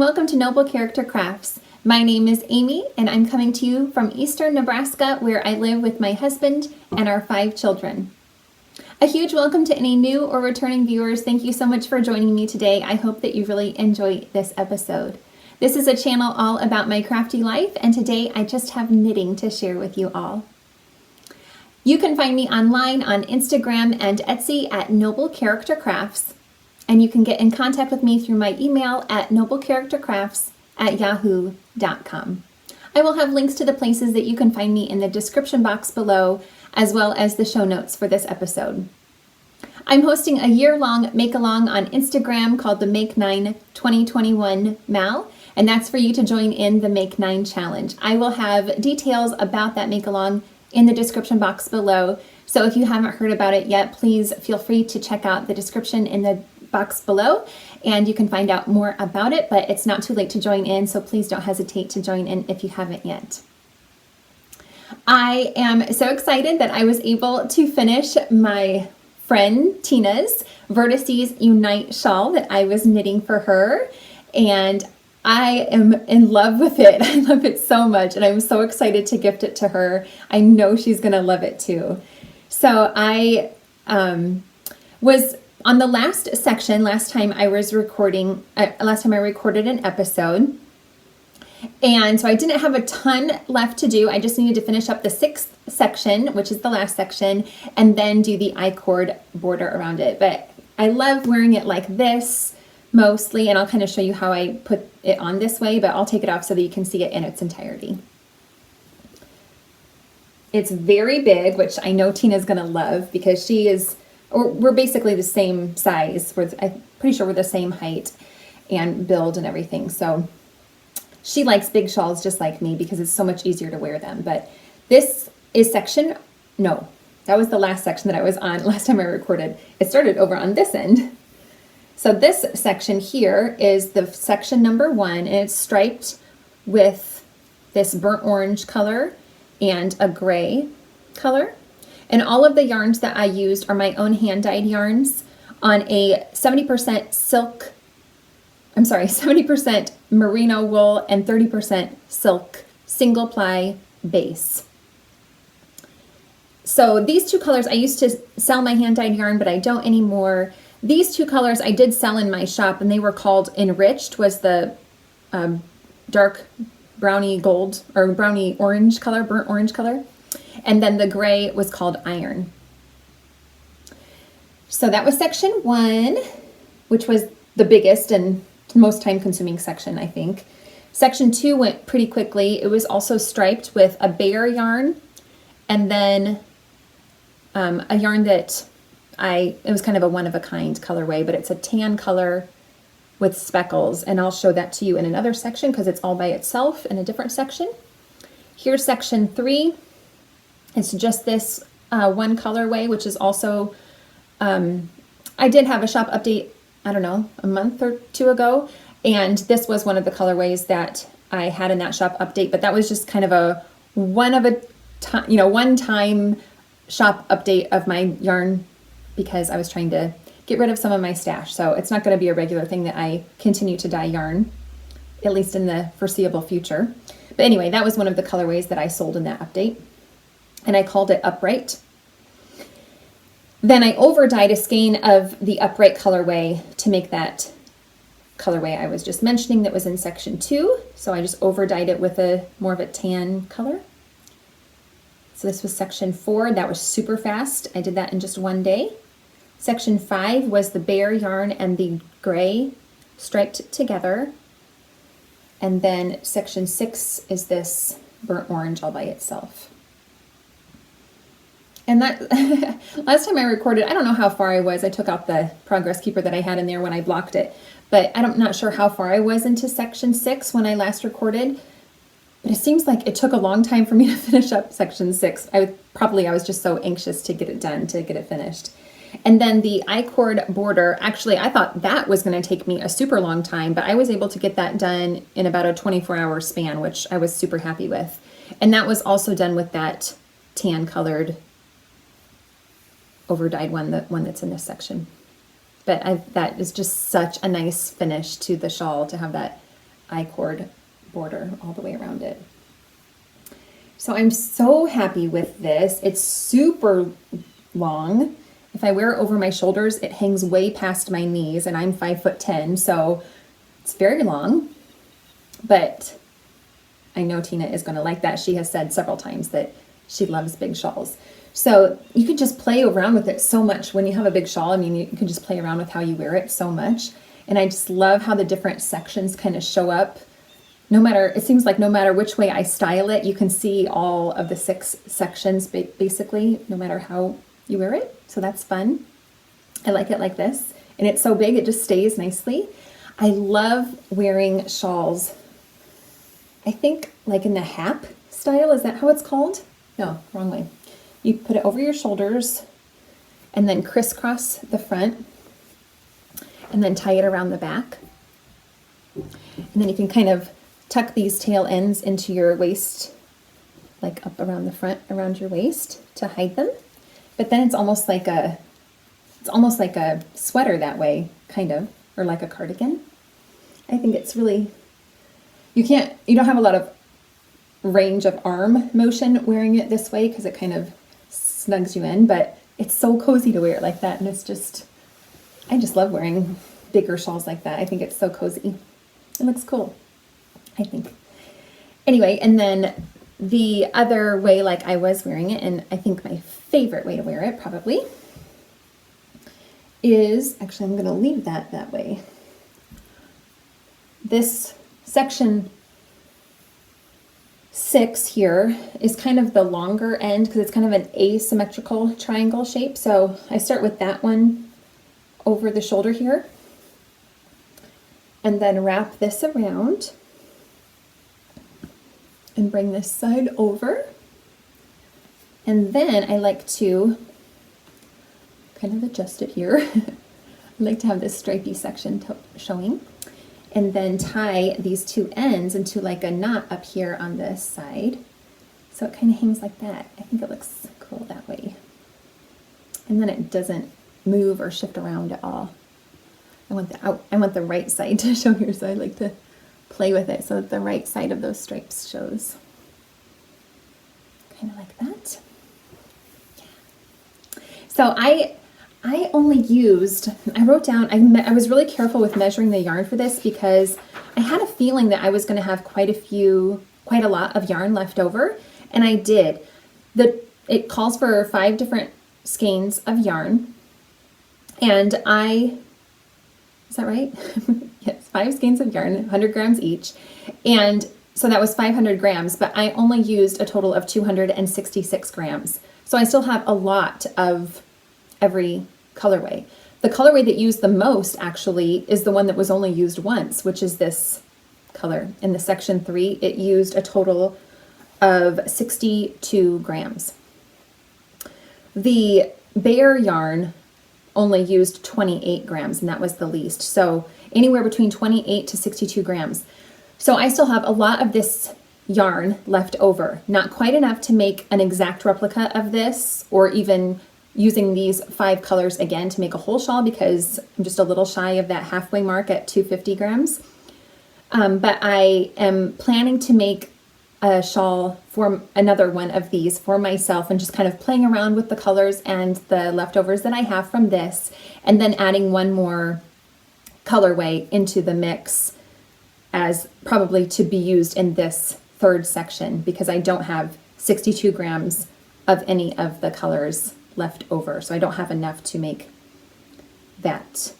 welcome to Noble Character Crafts. My name is Amy and I'm coming to you from eastern Nebraska where I live with my husband and our 5 children. A huge welcome to any new or returning viewers. Thank you so much for joining me today. I hope that you really enjoy this episode. This is a channel all about my crafty life and today I just have knitting to share with you all. You can find me online on Instagram and Etsy at Noble Character Crafts. And you can get in contact with me through my email at noblecharactercrafts@yahoo.com. I will have links to the places that you can find me in the description box below, as well as the show notes for this episode. I'm hosting a year-long make-along on Instagram called the Make 9 2021 Mal, and that's for you to join in the Make 9 challenge. I will have details about that make-along in the description box below, so if you haven't heard about it yet, please feel free to check out the description in the box below and you can find out more about it, but it's not too late to join in, so please don't hesitate to join in if you haven't yet. I am so excited that I was able to finish my friend Tina's Vertices Unite shawl that I was knitting for her, and I am in love with it. I love it so much and I'm so excited to gift it to her. I know she's gonna love it too. So I was on the last section, last time I recorded an episode, and so I didn't have a ton left to do. I just needed to finish up the 6th section, which is the last section, and then do the I-cord border around it. But I love wearing it like this mostly, and I'll kind of show you how I put it on this way, but I'll take it off so that you can see it in its entirety. It's very big, which I know Tina's gonna love because she is, or we're basically the same size. I'm pretty sure we're the same height and build and everything. So she likes big shawls just like me because it's so much easier to wear them. But this is that was the last section that I was on last time I recorded. It started over on this end. So this section here is the section number 1, and it's striped with this burnt orange color and a gray color. And all of the yarns that I used are my own hand-dyed yarns on a 70% merino wool and 30% silk single ply base. So these 2 colors, I used to sell my hand-dyed yarn, but I don't anymore. These 2 colors I did sell in my shop, and they were called Enriched, was the dark brownie gold or brownie orange color, burnt orange color. And then the gray was called Iron. So that was section 1, which was the biggest and most time-consuming section, I think. Section 2 went pretty quickly. It was also striped with a bear yarn, and then a yarn that it was kind of a one-of-a-kind colorway, but it's a tan color with speckles, and I'll show that to you in another section because it's all by itself in a different section. Here's section 3. It's just this one colorway, which is also, I did have a shop update, I don't know, a month or 2 ago, and this was one of the colorways that I had in that shop update, but that was just kind of a one-time shop update of my yarn because I was trying to get rid of some of my stash. So it's not going to be a regular thing that I continue to dye yarn, at least in the foreseeable future. But anyway, that was one of the colorways that I sold in that update, and I called it Upright. Then I overdyed a skein of the Upright colorway to make that colorway I was just mentioning that was in section 2. So I just overdyed it with more of a tan color. So this was section 4. That was super fast. I did that in just one day. Section 5 was the bear yarn and the gray striped together. And then section 6 is this burnt orange all by itself. And that last time I recorded, I don't know how far I was. I took out the progress keeper that I had in there when I blocked it, but I'm not sure how far I was into section 6 when I last recorded. But it seems like it took a long time for me to finish up section 6. I was just so anxious to get it done, to get it finished. And then the I-cord border, actually I thought that was going to take me a super long time, but I was able to get that done in about a 24-hour span, which I was super happy with. And that was also done with that tan colored overdyed one, the one that's in this section. But that is just such a nice finish to the shawl to have that I-cord border all the way around it. So I'm so happy with this. It's super long. If I wear it over my shoulders, it hangs way past my knees, and I'm 5'10", so it's very long, but I know Tina is going to like that. She has said several times that she loves big shawls. So you can just play around with it so much when you have a big shawl. I mean, you can just play around with how you wear it so much. And I just love how the different sections kind of show up. No matter, it seems like no matter which way I style it, you can see all of the 6 sections basically, no matter how you wear it. So that's fun. I like it like this. And it's so big, it just stays nicely. I love wearing shawls, I think like in the hap style. Is that how it's called? No, wrong way. You put it over your shoulders and then crisscross the front and then tie it around the back. And then you can kind of tuck these tail ends into your waist, like up around the front, around your waist to hide them. But then it's almost like a sweater that way, kind of, or like a cardigan. I think it's really, you don't have a lot of range of arm motion wearing it this way because it kind of snugs you in, but it's so cozy to wear it like that. And it's just, I just love wearing bigger shawls like that. I think it's so cozy. It looks cool, I think. Anyway, and then the other way like I was wearing it, and I think my favorite way to wear it probably is, actually I'm going to leave that way. This section 6 here is kind of the longer end because it's kind of an asymmetrical triangle shape. So I start with that one over the shoulder here and then wrap this around and bring this side over. And then I like to kind of adjust it here. I like to have this stripy section showing. And then tie these 2 ends into like a knot up here on this side. So it kind of hangs like that. I think it looks cool that way. And then it doesn't move or shift around at all. I want the right side to show here, so I like to play with it so that the right side of those stripes shows. Kind of like that. Yeah. So I only used, I wrote down, I was really careful with measuring the yarn for this because I had a feeling that I was going to have quite a lot of yarn left over, and I did. It calls for 5 different skeins of yarn, and is that right? Yes, 5 skeins of yarn, 100 grams each, and so that was 500 grams, but I only used a total of 266 grams. So I still have a lot of every colorway. The colorway that used the most actually is the one that was only used once, which is this color. In the section 3, it used a total of 62 grams. The bare yarn only used 28 grams, and that was the least. So anywhere between 28 to 62 grams. So I still have a lot of this yarn left over. Not quite enough to make an exact replica of this, or even using these 5 colors again to make a whole shawl, because I'm just a little shy of that halfway mark at 250 grams. But I am planning to make a shawl for another one of these for myself, and just kind of playing around with the colors and the leftovers that I have from this, and then adding one more colorway into the mix as probably to be used in this 3rd section, because I don't have 62 grams of any of the colors left over. So I don't have enough to make that.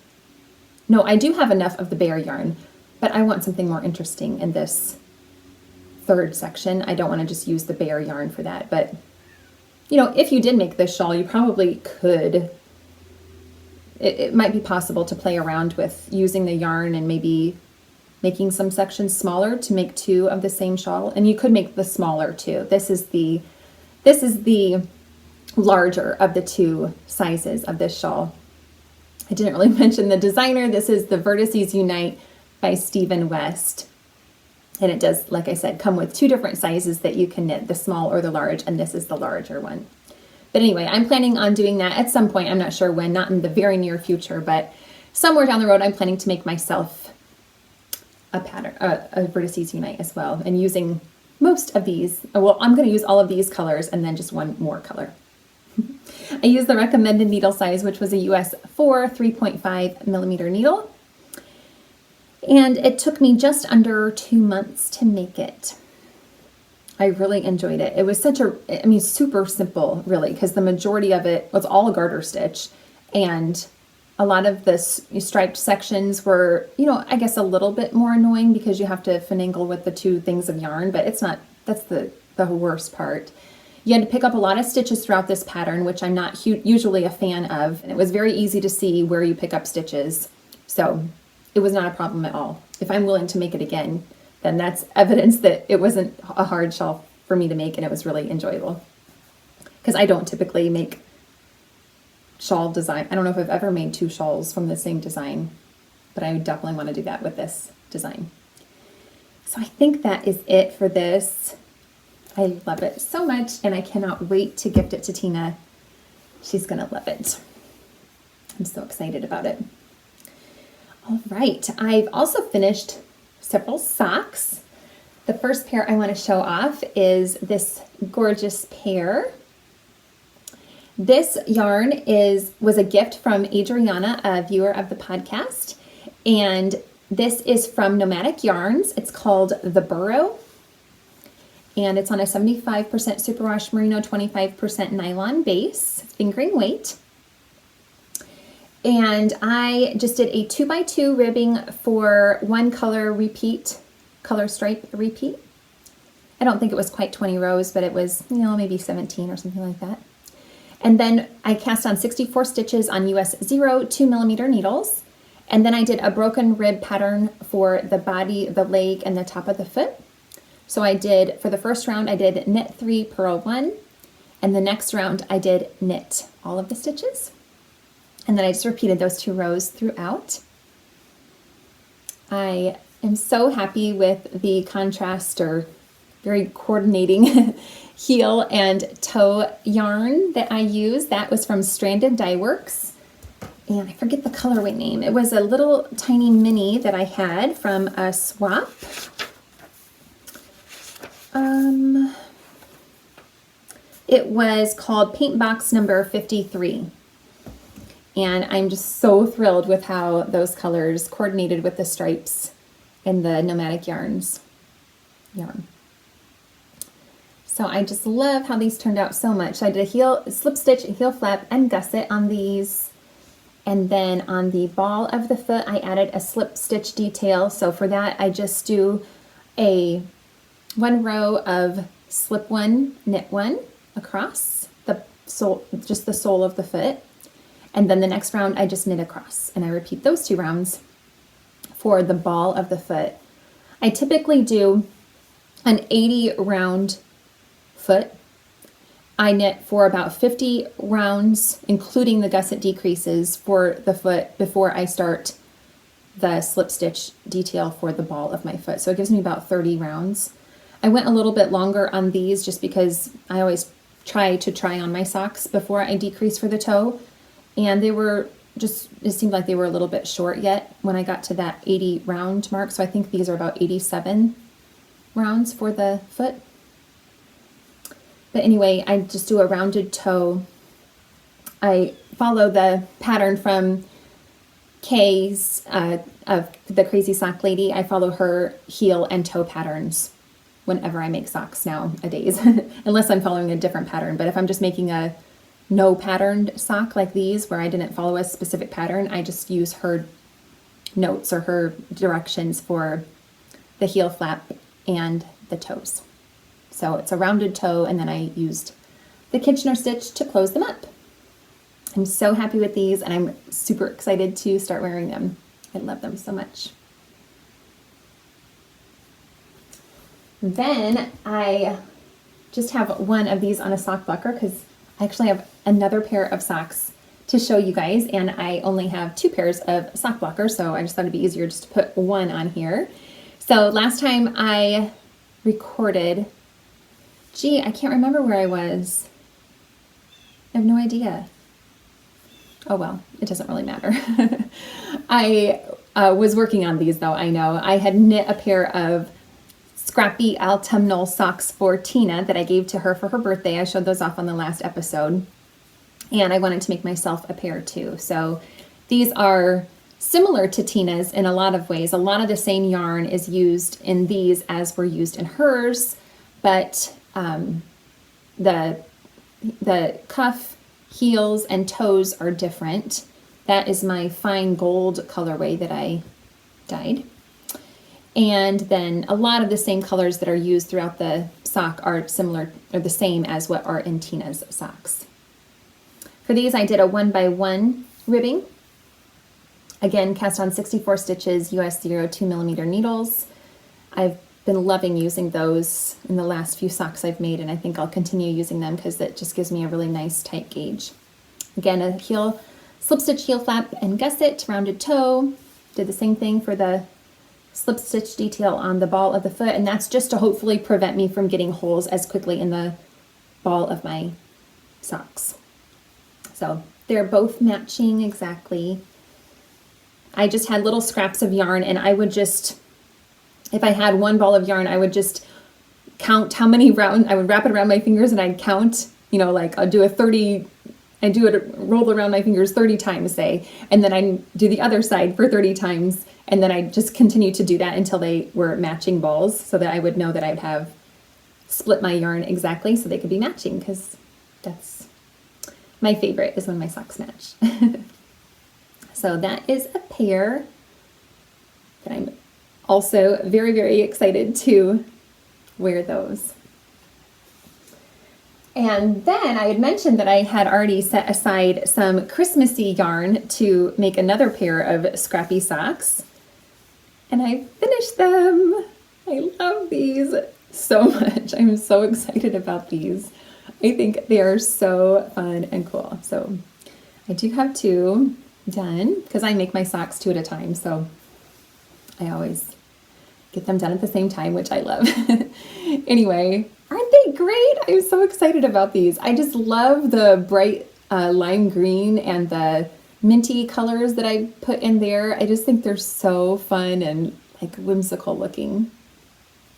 No, I do have enough of the bare yarn, but I want something more interesting in this 3rd section. I don't want to just use the bare yarn for that, but you know, if you did make this shawl, you probably could, it might be possible to play around with using the yarn and maybe making some sections smaller to make 2 of the same shawl. And you could make the smaller too. This is the larger of the 2 sizes of this shawl. I didn't really mention the designer. This is the Vertices Unite by Stephen West. And it does, like I said, come with 2 different sizes that you can knit, the small or the large, and this is the larger one. But anyway, I'm planning on doing that at some point. I'm not sure when, not in the very near future, but somewhere down the road, I'm planning to make myself a pattern, a Vertices Unite as well, and using most of these. Well, I'm going to use all of these colors and then just one more color. I used the recommended needle size, which was a US 4 3.5 millimeter needle. And it took me just under 2 months to make it. I really enjoyed it. It was such a, I mean, super simple, really, because the majority of it was all a garter stitch. And a lot of the striped sections were, you know, I guess a little bit more annoying because you have to finagle with the two things of yarn, but it's not, that's the worst part. You had to pick up a lot of stitches throughout this pattern, which I'm not usually a fan of. And it was very easy to see where you pick up stitches. So it was not a problem at all. If I'm willing to make it again, then that's evidence that it wasn't a hard shawl for me to make and it was really enjoyable. Because I don't typically make shawl design. I don't know if I've ever made two shawls from the same design, but I would definitely want to do that with this design. So I think that is it for this. I love it so much and I cannot wait to gift it to Tina. She's gonna love it. I'm so excited about it. All right, I've also finished several socks. The first pair I want to show off is this gorgeous pair. This yarn was a gift from Adriana, a viewer of the podcast, and this is from Nomadic Yarns. It's called the Burrow, and it's on a 75% superwash merino, 25% nylon base. It's fingering weight. And I just did a 2x2 ribbing for one color stripe repeat. I don't think it was quite 20 rows, but it was, you know, maybe 17 or something like that. And then I cast on 64 stitches on US 0 2mm needles. And then I did a broken rib pattern for the body, the leg, and the top of the foot. So I did, for the first round, I did knit 3, purl 1. And the next round, I did knit all of the stitches. And then I just repeated those 2 rows throughout. I am so happy with the contrast or very coordinating heel and toe yarn that I used. That was from Stranded Dyeworks. And I forget the colorway name. It was a little tiny mini that I had from a swap. It was called Paint Box number 53. And I'm just so thrilled with how those colors coordinated with the stripes and the Nomadic Yarns yarn. So I just love how these turned out so much. I did a slip stitch, a heel flap, and gusset on these. And then on the ball of the foot, I added a slip stitch detail. So for that, I just do one row of slip 1, knit 1 across the sole, just the sole of the foot. And then the next round, I just knit across. And I repeat those 2 rounds for the ball of the foot. I typically do an 80 round foot. I knit for about 50 rounds, including the gusset decreases for the foot before I start the slip stitch detail for the ball of my foot. So it gives me about 30 rounds. I went a little bit longer on these just because I always try on my socks before I decrease for the toe. And they were just, it seemed like they were a little bit short yet when I got to that 80 round mark. So I think these are about 87 rounds for the foot. But anyway, I just do a rounded toe. I follow the pattern from Kay's, of the Crazy Sock Lady. I follow her heel and toe patterns whenever I make socks nowadays, unless I'm following a different pattern. But if I'm just making a no patterned sock like these where I didn't follow a specific pattern, I just use her notes or her directions for the heel flap and the toes. So it's a rounded toe, and then I used the Kitchener stitch to close them up. I'm so happy with these, and I'm super excited to start wearing them. I love them so much. Then I just have one of these on a sock blocker because I actually have another pair of socks to show you guys, and I only have 2 pairs of sock blockers, so I just thought it'd be easier just to put one on here. So last time I recorded, I can't remember where I was. I have no idea. Oh well, it doesn't really matter. I was working on these though, I know. I had knit a pair of Scrappy Autumnal socks for Tina that I gave to her for her birthday. I showed those off on the last episode. And I wanted to make myself a pair too. So these are similar to Tina's in a lot of ways. A lot of the same yarn is used in these as were used in hers, but the cuff, heels, and toes are different. That is my fine gold colorway that I dyed. And then a lot of the same colors that are used throughout the sock are similar or the same as what are in Tina's socks. For these, I did a 1x1 ribbing. Again, cast on 64 stitches, US 0 2mm needles. I've been loving using those in the last few socks I've made, and I think I'll continue using them because it just gives me a really nice tight gauge. Again, a heel, slip stitch heel flap and gusset, rounded toe. Did the same thing for the slip stitch detail on the ball of the foot, and that's just to hopefully prevent me from getting holes as quickly in the ball of my socks. So they're both matching exactly. I just had little scraps of yarn, and I would just, if I had one ball of yarn, I would just count how many rounds, I would wrap it around my fingers and I'd count, you know, like I'll do a 30, I do it, roll around my fingers 30 times, say, and then I do the other side for 30 times. And then I just continue to do that until they were matching balls so that I would know that I'd have split my yarn exactly so they could be matching, because that's my favorite, is when my socks match. So that is a pair that I'm also very, very excited to wear those. And then I had mentioned that I had already set aside some Christmassy yarn to make another pair of Scrappy socks. And I finished them. I love these so much. I'm so excited about these. I think they are so fun and cool. So I do have two done because I make my socks 2 at a time. So I always get them done at the same time, which I love. Anyway, aren't they great? I'm so excited about these. I just love the bright lime green and the minty colors that I put in there. I just think they're so fun and like whimsical looking.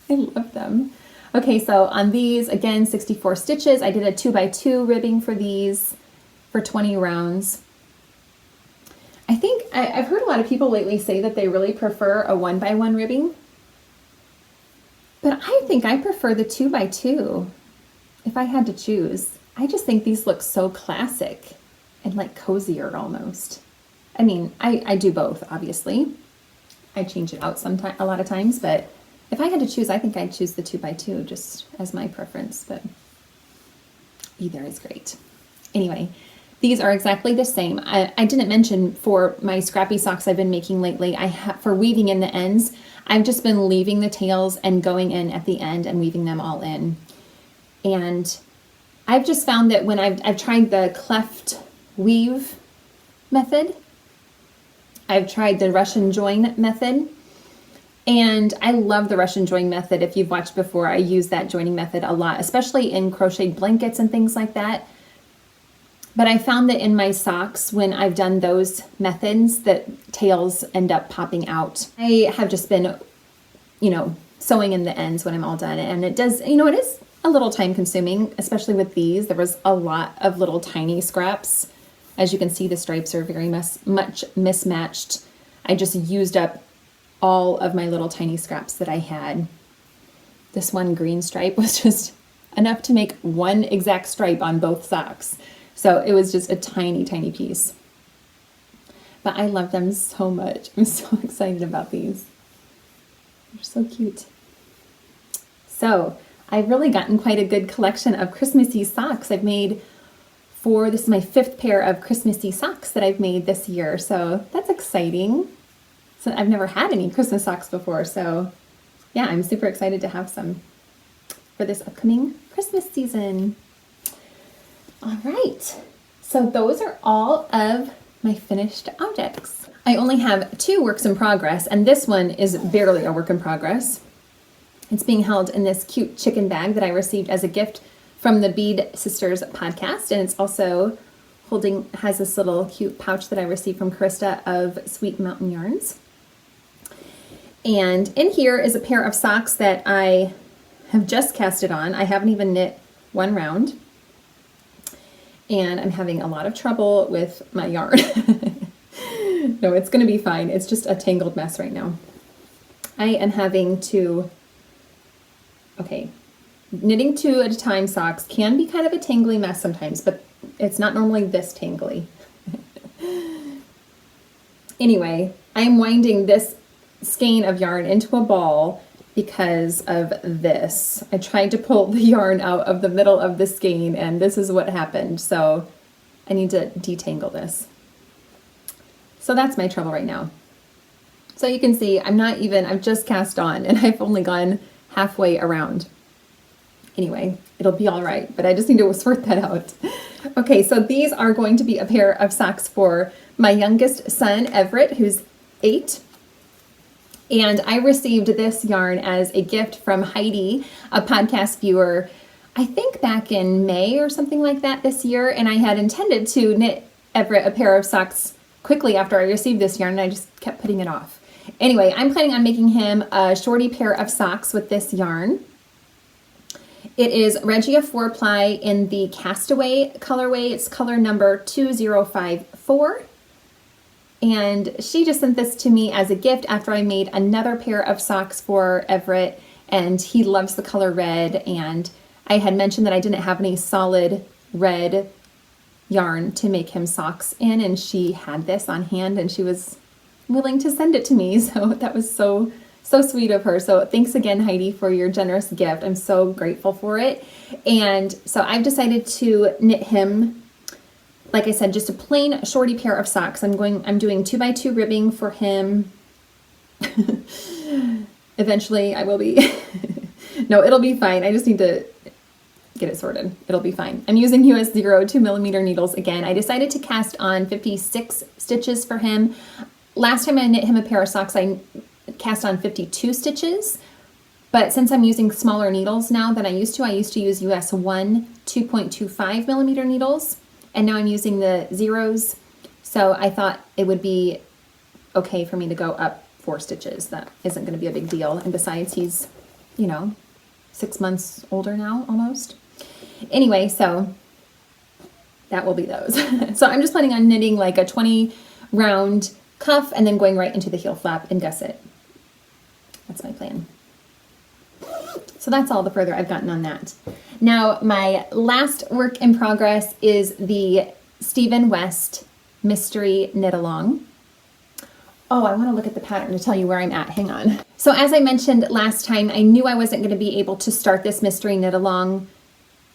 I love them. Okay, so on these, again, 64 stitches. I did a 2x2 ribbing for these for 20 rounds. I think I've heard a lot of people lately say that they really prefer a 1x1 ribbing, but I think I prefer the 2x2 if I had to choose. I just think these look so classic and like cozier almost. I mean, I do both, obviously. I change it out sometimes, a lot of times, but if I had to choose, I think I'd choose the 2x2 just as my preference, but either is great. Anyway, these are exactly the same. I didn't mention for my Scrappy socks I've been making lately, for weaving in the ends, I've just been leaving the tails and going in at the end and weaving them all in. And I've just found that when I've tried the cleft weave method, I've tried the Russian join method, and I love the Russian join method. If you've watched before, I use that joining method a lot, especially in crocheted blankets and things like that. But I found that in my socks, when I've done those methods, that tails end up popping out. I have just been, you know, sewing in the ends when I'm all done, and it does, you know, it is a little time consuming, especially with these. There was a lot of little tiny scraps. As you can see, the stripes are very much mismatched. I just used up all of my little tiny scraps that I had. This one green stripe was just enough to make one exact stripe on both socks. So it was just a tiny, tiny piece. But I love them so much. I'm so excited about these. They're so cute. So I've really gotten quite a good collection of Christmassy socks. I've made this is my 5th pair of Christmassy socks that I've made this year. So that's exciting. So I've never had any Christmas socks before. So yeah, I'm super excited to have some for this upcoming Christmas season. All right, so those are all of my finished objects. I only have 2 works in progress, and this one is barely a work in progress. It's being held in this cute chicken bag that I received as a gift from the Bead Sisters podcast, and it's also has this little cute pouch that I received from Krista of Sweet Mountain Yarns. And in here is a pair of socks that I have just casted on. I haven't even knit one round. And I'm having a lot of trouble with my yarn. No, it's going to be fine. It's just a tangled mess right now. I am having to, okay, knitting two at a time socks can be kind of a tangly mess sometimes, but it's not normally this tangly. Anyway, I'm winding this skein of yarn into a ball because of this. I tried to pull the yarn out of the middle of the skein and this is what happened. So I need to detangle this. So that's my trouble right now. So you can see I've just cast on and I've only gone halfway around. Anyway, it'll be all right, but I just need to sort that out. Okay, so these are going to be a pair of socks for my youngest son, Everett, who's 8. And I received this yarn as a gift from Heidi, a podcast viewer, I think back in May or something like that this year. And I had intended to knit Everett a pair of socks quickly after I received this yarn, and I just kept putting it off. Anyway, I'm planning on making him a shorty pair of socks with this yarn. It is Regia 4-ply in the Castaway colorway. It's color number 2054. And she just sent this to me as a gift after I made another pair of socks for Everett, and he loves the color red. And I had mentioned that I didn't have any solid red yarn to make him socks in, and she had this on hand and she was willing to send it to me. So that was so sweet of her. So thanks again, Heidi, for your generous gift. I'm so grateful for it. And so I've decided to knit him, like I said, just a plain shorty pair of socks. I'm doing 2x2 ribbing for him. Eventually I will be. No, it'll be fine. I just need to get it sorted. It'll be fine. I'm using US 2mm needles again. I decided to cast on 56 stitches for him. Last time I knit him a pair of socks, I cast on 52 stitches. But since I'm using smaller needles now than I used to use US 2.25mm needles. And now I'm using the zeros. So I thought it would be okay for me to go up 4 stitches. That isn't going to be a big deal. And besides, he's, 6 months older now, almost. Anyway, so that will be those. So I'm just planning on knitting like a 20 round cuff and then going right into the heel flap and gusset. That's my plan. So that's all the further I've gotten on that. Now, my last work in progress is the Stephen West Mystery Knit Along. Oh, I want to look at the pattern to tell you where I'm at. Hang on. So as I mentioned last time, I knew I wasn't going to be able to start this Mystery Knit Along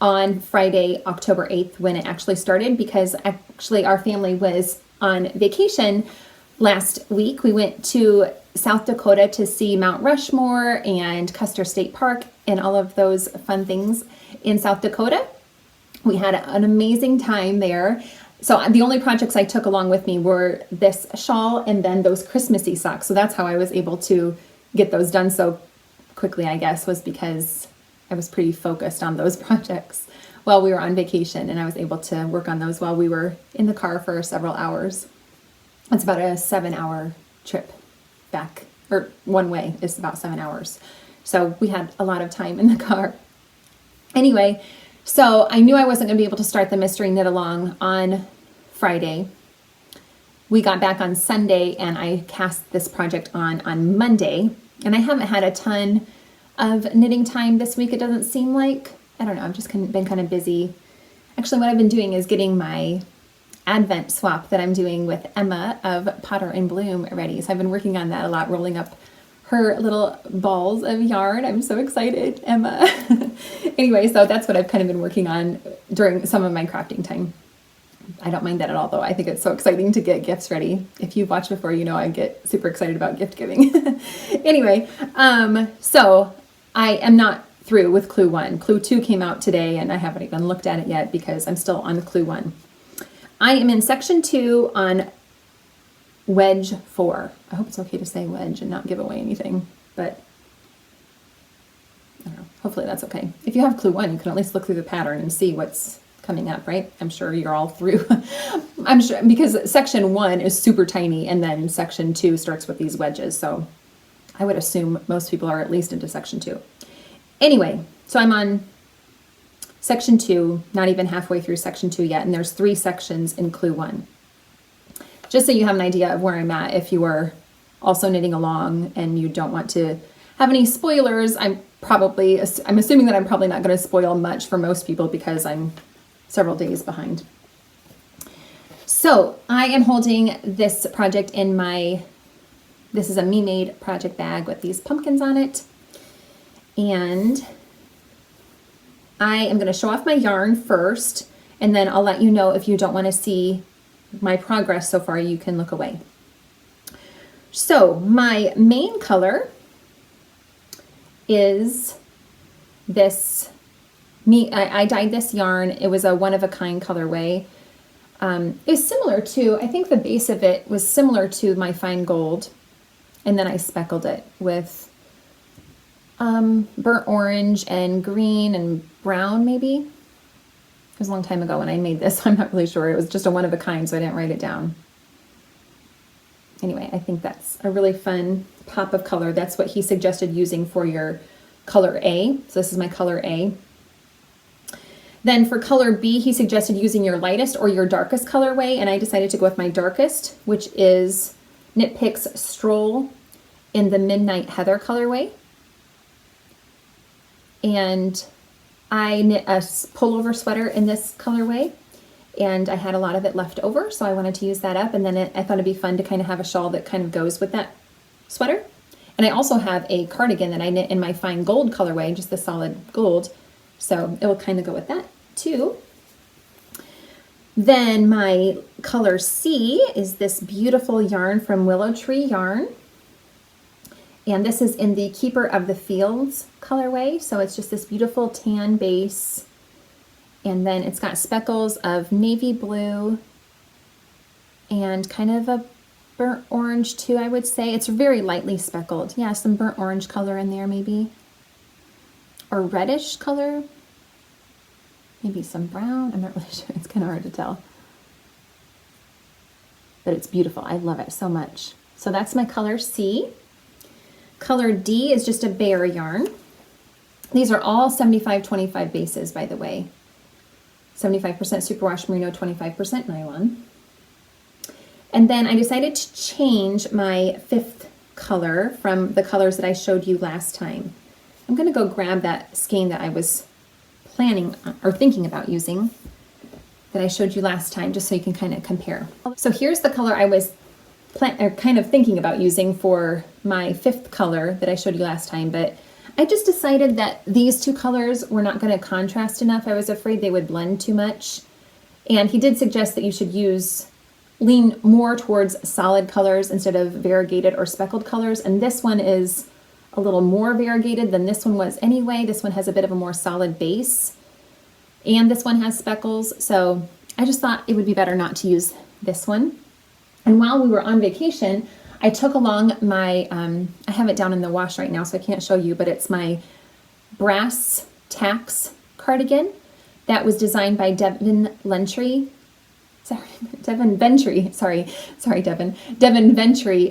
on Friday, October 8th, when it actually started, because actually our family was on vacation last week. We went to South Dakota to see Mount Rushmore and Custer State Park and all of those fun things in South Dakota. We had an amazing time there. So the only projects I took along with me were this shawl and then those Christmassy socks. So that's how I was able to get those done so quickly, I guess, was because I was pretty focused on those projects while we were on vacation, and I was able to work on those while we were in the car for several hours. It's about a 7-hour trip back, or one way is about 7 hours. So we had a lot of time in the car. Anyway, so I knew I wasn't going to be able to start the Mystery Knit Along on Friday. We got back on Sunday and I cast this project on Monday, and I haven't had a ton of knitting time this week, it doesn't seem like. I don't know, I've just been kind of busy. Actually, what I've been doing is getting my Advent swap that I'm doing with Emma of Potter and Bloom ready. So I've been working on that a lot, rolling up her little balls of yarn. I'm so excited, Emma. Anyway, so that's what I've kind of been working on during some of my crafting time. I don't mind that at all, though. I think it's so exciting to get gifts ready. If you've watched before, you know I get super excited about gift giving. Anyway, so I am not through with Clue 1. Clue 2 came out today, and I haven't even looked at it yet because I'm still on Clue 1. I am in section 2 on wedge 4. I hope it's okay to say wedge and not give away anything, but I don't know. Hopefully that's okay. If you have Clue 1, you can at least look through the pattern and see what's coming up, right? I'm sure you're all through. I'm sure, because section 1 is super tiny, and then section 2 starts with these wedges, so I would assume most people are at least into section 2. Anyway, so I'm on section 2, not even halfway through section 2 yet, and there's 3 sections in clue 1. Just so you have an idea of where I'm at if you are also knitting along and you don't want to have any spoilers. I'm assuming that I'm probably not going to spoil much for most people because I'm several days behind. So I am holding this project in this is a Me Made project bag with these pumpkins on it. And I am going to show off my yarn first, and then I'll let you know if you don't want to see my progress so far, you can look away. So my main color is this. I dyed this yarn. It was a one-of-a-kind colorway. It's similar to, I think the base of it was similar to my fine gold, and then I speckled it with burnt orange and green and brown, maybe. It was a long time ago when I made this, so I'm not really sure. It was just a one-of-a-kind, so I didn't write it down. Anyway, I think that's a really fun pop of color. That's what he suggested using for your color A. So this is my color A. Then for color B, he suggested using your lightest or your darkest colorway, and I decided to go with my darkest, which is Knit Picks Stroll in the Midnight Heather colorway. And I knit a pullover sweater in this colorway, and I had a lot of it left over, so I wanted to use that up, and then I thought it'd be fun to kind of have a shawl that kind of goes with that sweater. And I also have a cardigan that I knit in my fine gold colorway, just the solid gold, so it will kind of go with that too. Then my color C is this beautiful yarn from Willow Tree Yarn. And this is in the Keeper of the Fields colorway. So it's just this beautiful tan base. And then it's got speckles of navy blue and kind of a burnt orange too, I would say. It's very lightly speckled. Yeah, some burnt orange color in there maybe. Or reddish color. Maybe some brown. I'm not really sure. It's kind of hard to tell. But it's beautiful. I love it so much. So that's my color C. Color D is just a bare yarn. These are all 75-25 bases, by the way. 75% superwash merino, 25% nylon. And then I decided to change my 5th color from the colors that I showed you last time. I'm going to go grab that skein that I was planning or thinking about using that I showed you last time, just so you can kind of compare. So here's the color I was kind of thinking about using for my 5th color that I showed you last time, but I just decided that these 2 colors were not going to contrast enough. I was afraid they would blend too much. And he did suggest that you should lean more towards solid colors instead of variegated or speckled colors. And this one is a little more variegated than this one was anyway. This one has a bit of a more solid base, and this one has speckles. So I just thought it would be better not to use this one. And while we were on vacation, I took along my, I have it down in the wash right now, so I can't show you, but it's my brass tacks cardigan that was designed by Devin Ventry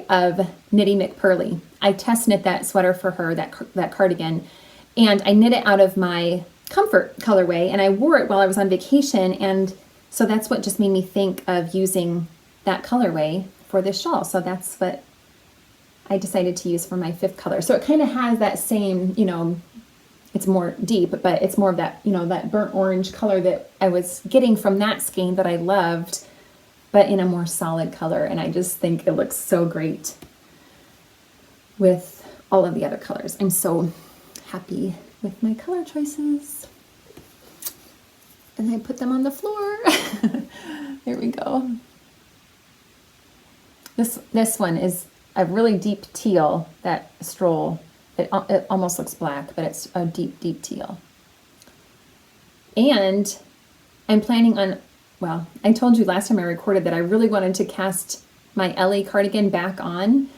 of Knitty McPurley. I test knit that sweater for her, that cardigan, and I knit it out of my comfort colorway, and I wore it while I was on vacation, and so that's what just made me think of using that colorway for this shawl. So that's what I decided to use for my 5th color. So it kind of has that same, it's more deep, but it's more of that, that burnt orange color that I was getting from that skein that I loved, but in a more solid color. And I just think it looks so great with all of the other colors. I'm so happy with my color choices. And I put them on the floor. There we go. This one is a really deep teal, that Stroll. It almost looks black, but it's a deep, deep teal. And I'm planning on, well, I told you last time I recorded that I really wanted to cast my Ellie cardigan back on,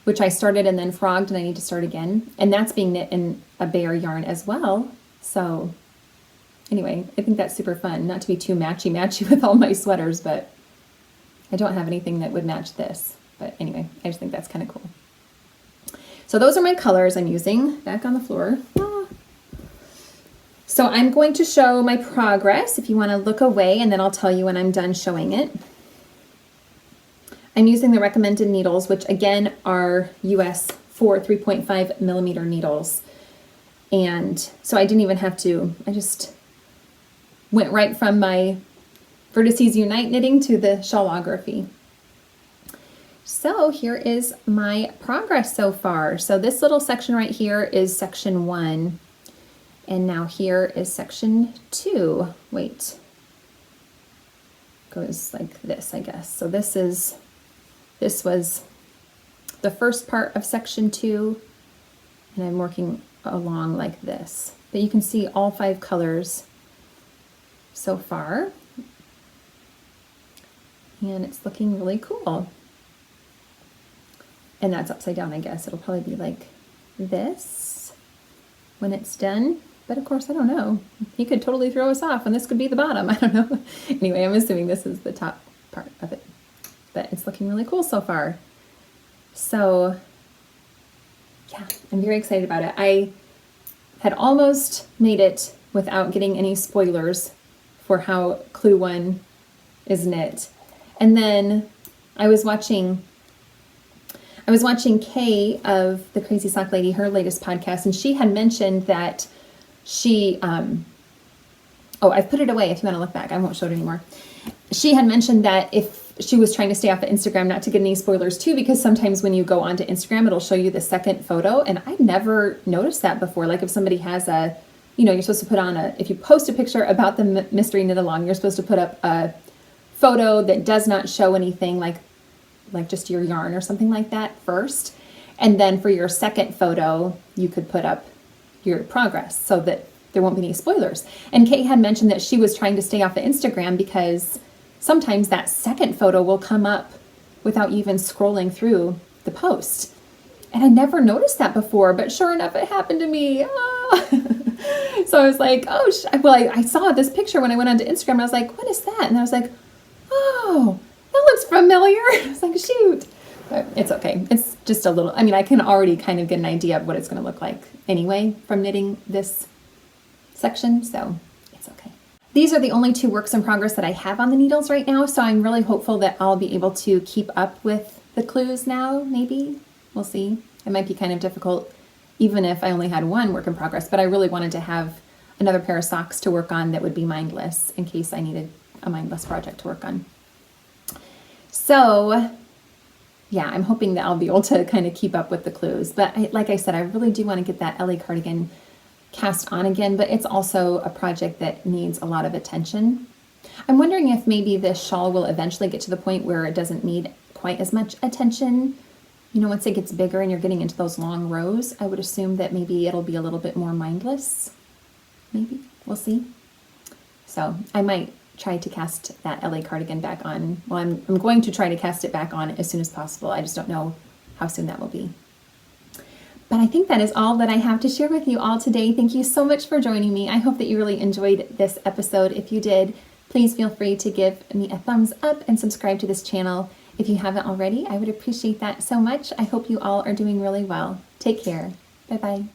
which I started and then frogged, and I need to start again. And that's being knit in a bare yarn as well. So anyway, I think that's super fun. Not to be too matchy-matchy with all my sweaters, but I don't have anything that would match this. But anyway, I just think that's kind of cool. So those are my colors I'm using. Back on the floor. So I'm going to show my progress if you want to look away, and then I'll tell you when I'm done showing it. I'm using the recommended needles, which again are US 3.5 millimeter needles. And so I didn't even have to, I just went right from my Vertices Unite knitting to the Shawlography. So here is my progress so far. So this little section right here is section 1. And now here is section 2. Wait. Goes like this, I guess. So this was the first part of section 2. And I'm working along like this. But you can see all 5 colors so far. And it's looking really cool. And that's upside down, I guess. It'll probably be like this when it's done. But of course, I don't know. He could totally throw us off and this could be the bottom. I don't know. Anyway, I'm assuming this is the top part of it. But it's looking really cool so far. So, yeah, I'm very excited about it. I had almost made it without getting any spoilers for how Clue 1 is knit. And then I was watching Kay of the Crazy Sock Lady, her latest podcast, and she had mentioned that she, oh, I've put it away if you want to look back. I won't show it anymore. She had mentioned that if she was trying to stay off of Instagram, not to get any spoilers too, because sometimes when you go onto Instagram, it'll show you the second photo, and I'd never noticed that before. Like if somebody has a, you know, you're supposed to put on a, if you post a picture about the mystery knit along, you're supposed to put up a photo that does not show anything, like just your yarn or something like that first. And then for your second photo, you could put up your progress so that there won't be any spoilers. And Kate had mentioned that she was trying to stay off of Instagram because sometimes that second photo will come up without even scrolling through the post. And I never noticed that before, but sure enough, it happened to me. Ah. So I was like, oh, well, I saw this picture when I went onto Instagram and I was like, what is that? And I was like, oh, that looks familiar. I was like, shoot. But it's okay. It's just a little, I mean, I can already kind of get an idea of what it's going to look like anyway from knitting this section, so it's okay. These are the only 2 works in progress that I have on the needles right now, so I'm really hopeful that I'll be able to keep up with the clues now, maybe. We'll see. It might be kind of difficult even if I only had 1 work in progress, but I really wanted to have another pair of socks to work on that would be mindless in case I needed a mindless project to work on. So yeah, I'm hoping that I'll be able to kind of keep up with the clues. But like I said, I really do want to get that LA cardigan cast on again, but it's also a project that needs a lot of attention. I'm wondering if maybe this shawl will eventually get to the point where it doesn't need quite as much attention. You know, once it gets bigger and you're getting into those long rows, I would assume that maybe it'll be a little bit more mindless. Maybe. We'll see. So I might try to cast that LA cardigan back on. Well, I'm going to try to cast it back on as soon as possible. I just don't know how soon that will be. But I think that is all that I have to share with you all today. Thank you so much for joining me. I hope that you really enjoyed this episode. If you did, please feel free to give me a thumbs up and subscribe to this channel. If you haven't already, I would appreciate that so much. I hope you all are doing really well. Take care. Bye-bye.